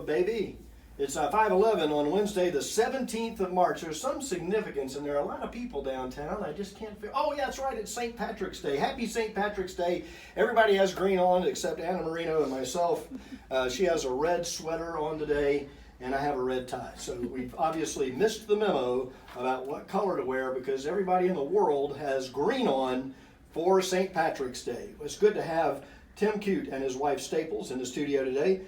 baby. It's 5:11 on Wednesday, the 17th of March. There's some significance, and there are a lot of people downtown. I just can't feel. Oh, yeah, that's right. It's St. Patrick's Day. Happy St. Patrick's Day. Everybody has green on except Anna Marino and myself. She has a red sweater on today, and I have a red tie. So we've obviously missed the memo about what color to wear because everybody in the world has green on for St. Patrick's Day. It's good to have Tim Cute and his wife Staples in the studio today.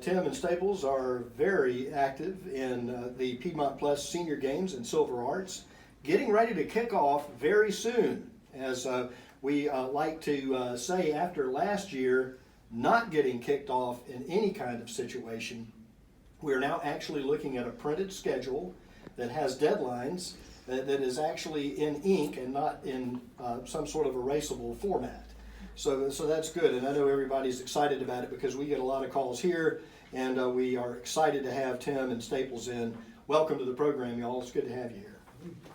Tim and Staples are very active in the Piedmont Plus Senior Games and Silver Arts, getting ready to kick off very soon. As we like to say, after last year not getting kicked off in any kind of situation, we are now actually looking at a printed schedule that has deadlines that is actually in ink and not in some sort of erasable format. So that's good, and I know everybody's excited about it because we get a lot of calls here, and we are excited to have Tim and Staples in. Welcome to the program, y'all. It's good to have you here.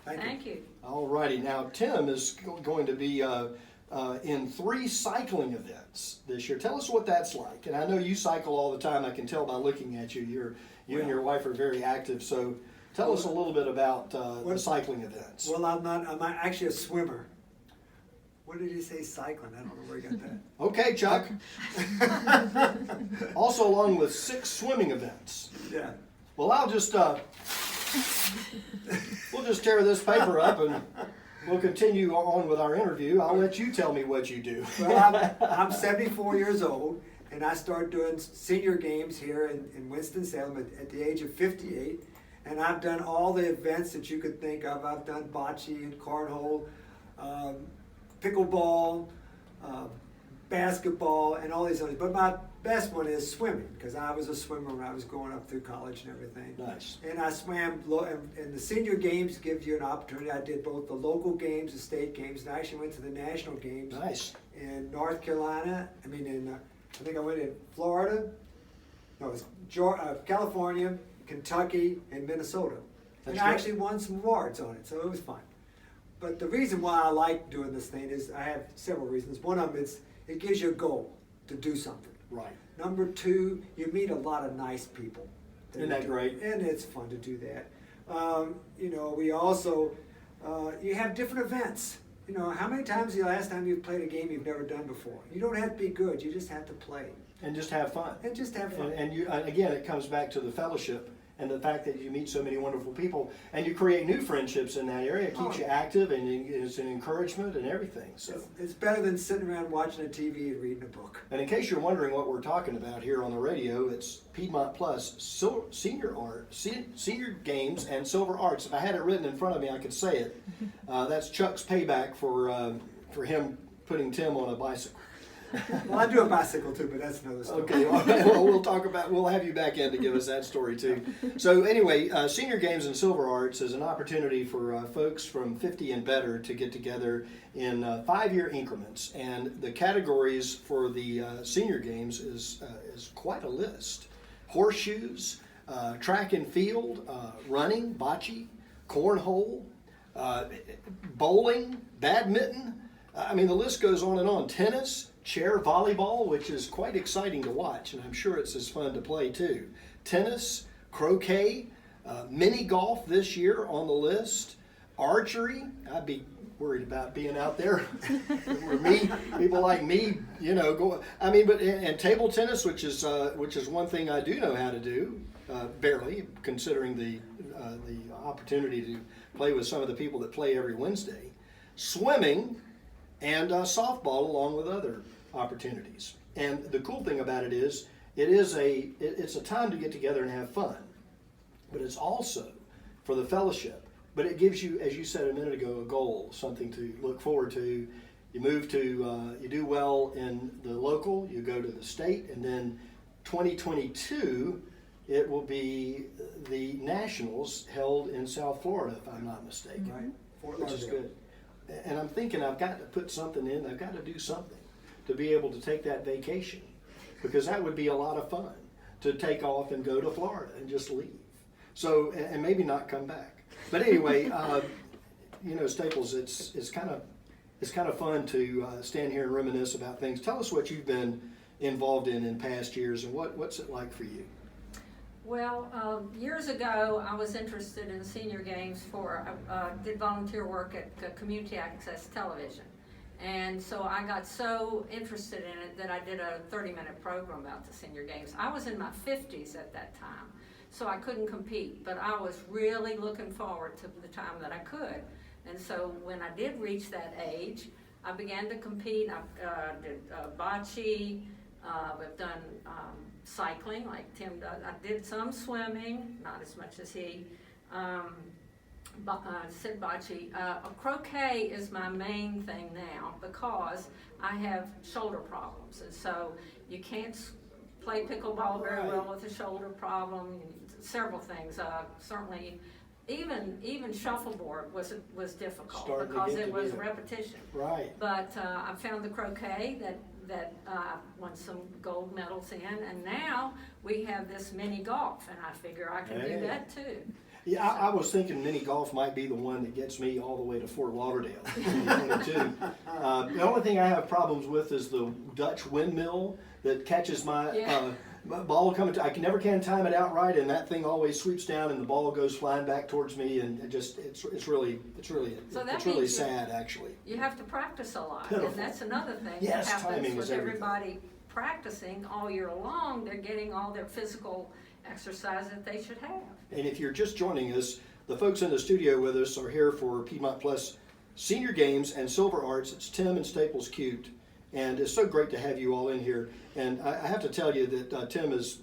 Thank you. All righty. Now, Tim is going to be in 3 cycling events this year. Tell us what that's like. And I know you cycle all the time. I can tell by looking at you. You and your wife are very active. So tell us a little bit about the cycling events. Well, I'm actually a swimmer. What did you say, cycling? I don't know where you got that. Okay, Chuck. Also along with 6 swimming events. Yeah. Well, I'll just, we'll just tear this paper up and we'll continue on with our interview. I'll let you tell me what you do. Well, I'm 74 years old, and I started doing senior games here in Winston-Salem at the age of 58. And I've done all the events that you could think of. I've done bocce and cornhole, pickleball, basketball, and all these others. But my best one is swimming, because I was a swimmer when I was going up through college and everything. Nice. And I swam, and the senior games give you an opportunity. I did both the local games, the state games, and I actually went to the national games. Nice. In North Carolina, I think I went in Florida, no, it was California, Kentucky, and Minnesota. And I actually won some awards on it, so it was fun. But the reason why I like doing this thing is I have several reasons. One of them is it gives you a goal to do something. Right. Number 2, you meet a lot of nice people. Isn't that great? And it's fun to do that. We also, you have different events. How many times the last time you've played a game you've never done before? You don't have to be good, you just have to play. And just have fun. And just have fun. And you, again, it comes back to the fellowship and the fact that you meet so many wonderful people and you create new friendships in that area. It keeps you active and it's an encouragement and everything. So it's better than sitting around watching a TV and reading a book. And in case you're wondering what we're talking about here on the radio, it's Piedmont Plus Senior Games and Silver Arts. If I had it written in front of me, I could say it. That's Chuck's payback for him putting Tim on a bicycle. Well, I do a bicycle too, but that's another story. Okay, well, we'll have you back in to give us that story too. So anyway, Senior Games and Silver Arts is an opportunity for folks from 50 and better to get together in 5-year increments. And the categories for the Senior Games is quite a list. Horseshoes, track and field, running, bocce, cornhole, bowling, badminton. The list goes on and on. Tennis, chair volleyball, which is quite exciting to watch, and I'm sure it's as fun to play too. Tennis, croquet, mini golf this year on the list. Archery, I'd be worried about being out there. People like me, go. And table tennis, which is one thing I do know how to do, barely, considering the opportunity to play with some of the people that play every Wednesday. Swimming. And softball along with other opportunities. And the cool thing about it is, it's a time to get together and have fun, but it's also for the fellowship. But it gives you, as you said a minute ago, a goal, something to look forward to. You move to, you do well in the local, you go to the state, and then 2022, it will be the Nationals held in South Florida, if I'm not mistaken. Right. Which is good. And I'm thinking I've got to put something in, I've got to do something to be able to take that vacation, because that would be a lot of fun to take off and go to Florida and just leave. So, and maybe not come back. But anyway, Staples, it's kind of fun to stand here and reminisce about things. Tell us what you've been involved in past years and what's it like for you? Well, years ago, I was interested in senior games did volunteer work at Community Access Television. And so I got so interested in it that I did a 30-minute program about the senior games. I was in my 50s at that time, so I couldn't compete, but I was really looking forward to the time that I could. And so when I did reach that age, I began to compete. I did bocce. I've done cycling like Tim does. I did some swimming, not as much as he. Said bocce. Croquet is my main thing now because I have shoulder problems, and so you can't play pickleball very well with a shoulder problem. Several things. Certainly, even shuffleboard was difficult because it was repetition. Right. But I found the croquet that won some gold medals in, and now we have this mini golf, and I figure I can do that too. Yeah, I was thinking mini golf might be the one that gets me all the way to Fort Lauderdale. 2022. The only thing I have problems with is the Dutch windmill that catches my ball coming. I never can time it out right, and that thing always sweeps down, and the ball goes flying back towards me, and it's really sad actually. You have to practice a lot, Pitiful. and that's another thing Yes, that happens timing with is everything. everybody practicing all year long. They're getting all their physical exercise that they should have. And if you're just joining us, the folks in the studio with us are here for Piedmont Plus Senior Games and Silver Arts. It's Tim and Staples Cute, and it's so great to have you all in here. And I have to tell you that Tim has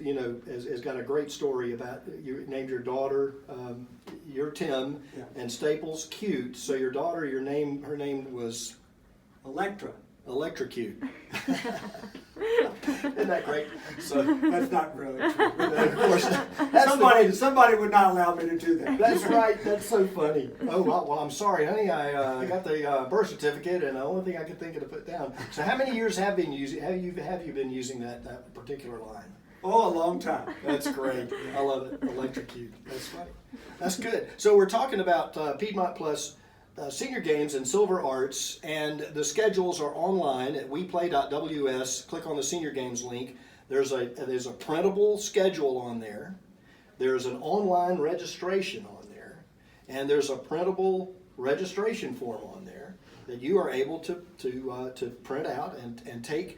got a great story about you named your daughter. You're Tim, and Staples Cute. So your daughter, her name was Electrocute. Isn't that great? So That's not really true. of course, Somebody would not allow me to do that. That's right. That's so funny. Oh well, I'm sorry, honey. I got the birth certificate, and the only thing I could think of to put down. So, how many years have you been using that particular line? Oh, a long time. That's great. I love it. Electrocute. That's funny. That's good. So we're talking about Piedmont Plus Senior Games and Silver Arts, and the schedules are online at weplay.ws. Click on the Senior Games link. There's a printable schedule on there. There's an online registration on there, and there's a printable registration form on there that you are able to print out and take,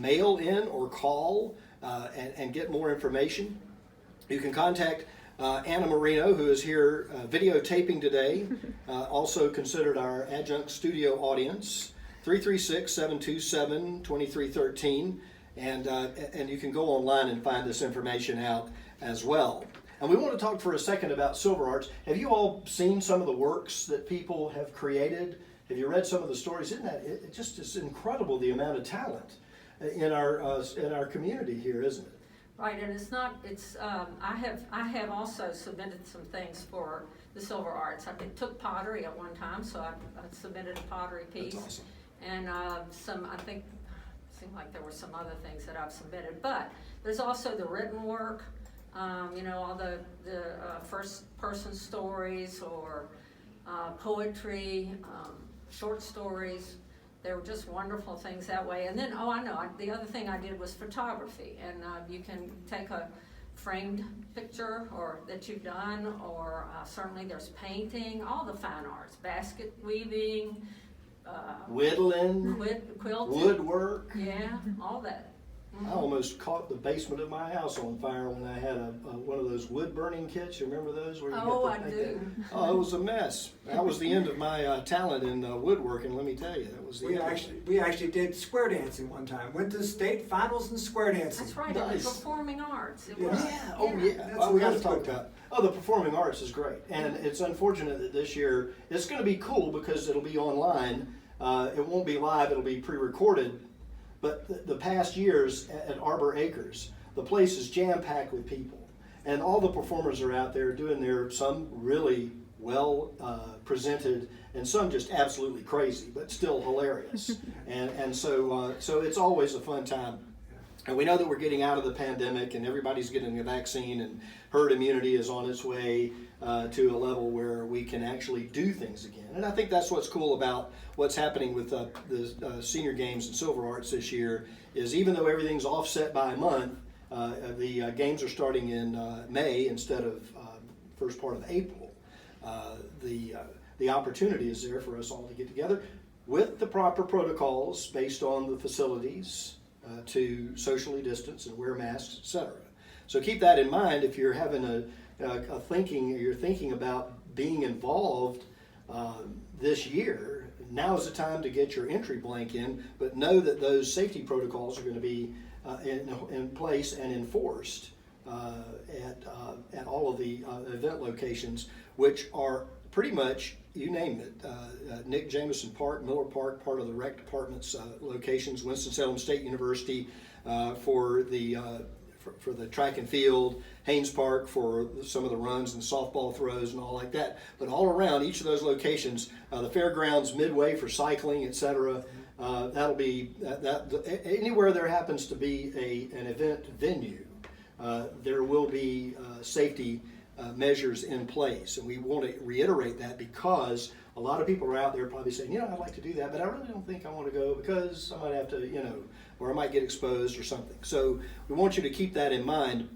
mail in or call and get more information. You can contact Anna Marino, who is here videotaping today, also considered our adjunct studio audience, 336-727-2313, and you can go online and find this information out as well. And we want to talk for a second about Silver Arts. Have you all seen some of the works that people have created? Have you read some of the stories? Isn't that it just is incredible, the amount of talent in our community here, isn't it? Right, and I have also submitted some things for the Silver Arts. I took pottery at one time, so I submitted a pottery piece. That's awesome. And I think, it seemed like there were some other things that I've submitted. But there's also the written work, all the first person stories or poetry, short stories. They were just wonderful things that way. And then, the other thing I did was photography. And you can take a framed picture or that you've done, or certainly there's painting, all the fine arts, basket weaving, whittling, quilting, woodwork. Yeah, all that. I almost caught the basement of my house on fire when I had one of those wood burning kits. You remember those? Where you I do. Oh, it was a mess. That was the end of my talent in woodworking. Let me tell you, that was the end. We actually did square dancing one time. Went to the state finals in square dancing. That's right. Nice. In the performing arts. It Yeah. was, Oh, we got to talk about. Oh, the performing arts is great, and it's unfortunate that this year it's going to be cool because it'll be online. It won't be live. It'll be pre-recorded. But the past years at Arbor Acres, the place is jam-packed with people. And all the performers are out there doing some really well presented, and some just absolutely crazy, but still hilarious. So it's always a fun time. And we know that we're getting out of the pandemic, and everybody's getting a vaccine, and herd immunity is on its way to a level where we can actually do things again. And I think that's what's cool about what's happening with the Senior Games and Silver Arts this year, is even though everything's offset by a month, The games are starting in May instead of first part of April. The opportunity is there for us all to get together with the proper protocols based on the facilities to socially distance and wear masks, etc. So keep that in mind if you're having you're thinking about being involved this year. Now is the time to get your entry blank in, but know that those safety protocols are going to be in place and enforced at all of the event locations, which are pretty much, you name it, Nick Jameson Park, Miller Park, part of the rec department's locations, Winston-Salem State University for the track and field, Haynes Park for some of the runs and softball throws and all like that. But all around each of those locations, the fairgrounds, Midway for cycling, etc. That'll be anywhere there happens to be an event venue. There will be safety measures in place, and we want to reiterate that because a lot of people are out there probably saying, I'd like to do that, but I really don't think I want to go because I might have to, or I might get exposed or something. So we want you to keep that in mind.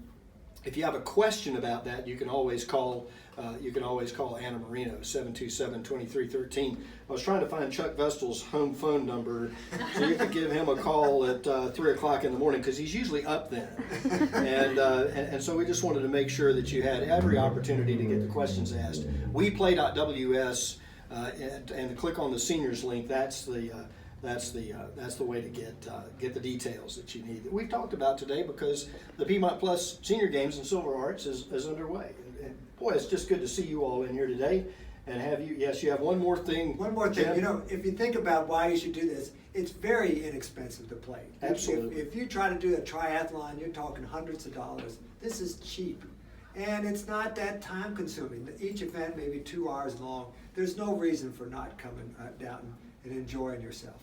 If you have a question about that, you can always call Anna Marino, 727-2313. I was trying to find Chuck Vestal's home phone number so you could give him a call at 3 o'clock in the morning because he's usually up then. And so we just wanted to make sure that you had every opportunity to get the questions asked. WePlay.ws and click on the seniors link. That's the way to get the details that you need that we've talked about today, because the Piedmont Plus Senior Games in Silver Arts is underway. And boy, it's just good to see you all in here today and have you. Yes, you have one more thing. One more thing. Jim? If you think about why you should do this, it's very inexpensive to play. Absolutely. If you try to do a triathlon, you're talking hundreds of dollars. This is cheap. And it's not that time consuming. Each event may be 2 hours long. There's no reason for not coming down and enjoying yourself.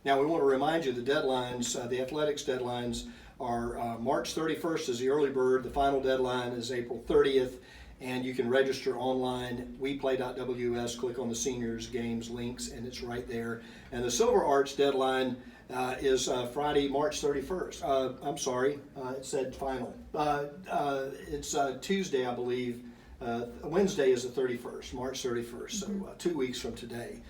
Now we want to remind you the deadlines, the athletics deadlines are March 31st is the early bird. The final deadline is April 30th, and you can register online, weplay.ws, click on the seniors games links, and it's right there. And the Silver Arts deadline is Friday, March 31st. I'm sorry, it said final. It's Tuesday, I believe. Wednesday is the 31st, March 31st, so 2 weeks from today.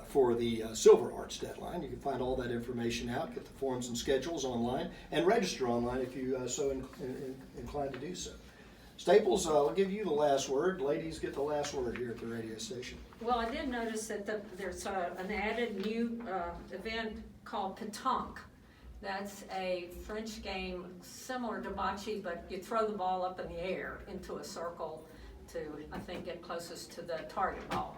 For the Silver Arts deadline. You can find all that information out, get the forms and schedules online, and register online if you so inclined to do so. Staples, I'll give you the last word. Ladies get the last word here at the radio station. Well, I did notice that there's an added new event called pétanque. That's a French game similar to bocce, but you throw the ball up in the air into a circle to, I think, get closest to the target ball.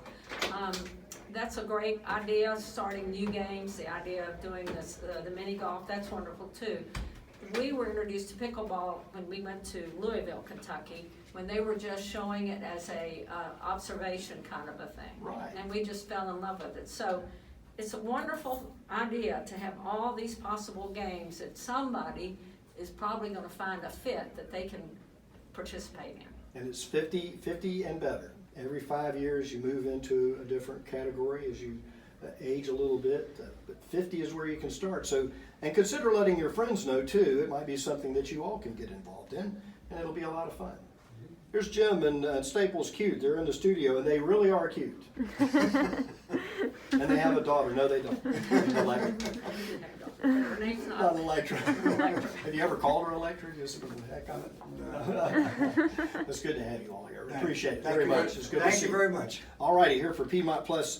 That's a great idea, starting new games, the idea of doing this, the mini golf, that's wonderful too. We were introduced to pickleball when we went to Louisville, Kentucky, when they were just showing it as a observation kind of a thing. Right. And we just fell in love with it. So it's a wonderful idea to have all these possible games that somebody is probably going to find a fit that they can participate in. And it's 50 and better. Every 5 years you move into a different category as you age a little bit, but 50 is where you can start. So, and consider letting your friends know too. It might be something that you all can get involved in, and it'll be a lot of fun. Here's Jim and Staples cute. They're in the studio, and they really are cute. And they have a daughter. No, they don't. Her name's Not Electra. Have you ever called her Electra? Just for the heck of it? No. It's good to have you all here. We appreciate it very much. It's good to see you. Thank you very much. All righty, here for Piedmont Plus